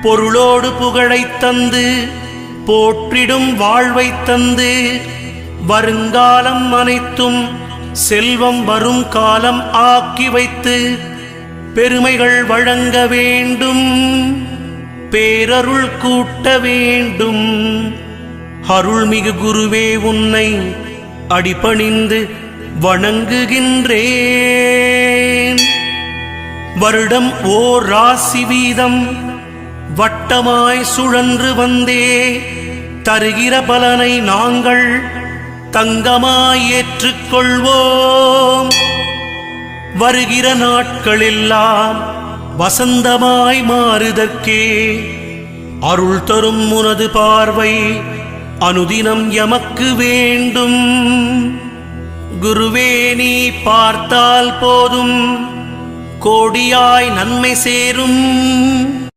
பொருளோடு புகழைத் தந்து போற்றிடும் வாழ்வைத் தந்து வருங்காலம் அனைத்தும் செல்வம் வரும் காலம் ஆக்கி வைத்து பெருமைகள் வழங்க வேண்டும், பேரருள் கூட்ட வேண்டும். அருள்மிகு குருவே உன்னை அடிபணிந்து வணங்குகின்றேன். வருடம் ஓர் ராசி வீதம் வட்டமாய் சுழன்று வந்தே தருகிற பலனை நாங்கள் தங்கமாய் ஏற்றுக்கொள்வோம். வருகிற நாட்களெல்லாம் வசந்தமாய் மாறுதற்கே அருள் தரும் உனது பார்வை அனுதினம் எமக்கு வேண்டும். குருவே நீ பார்த்தால் போதும் கோடியாய் நன்மை சேரும்.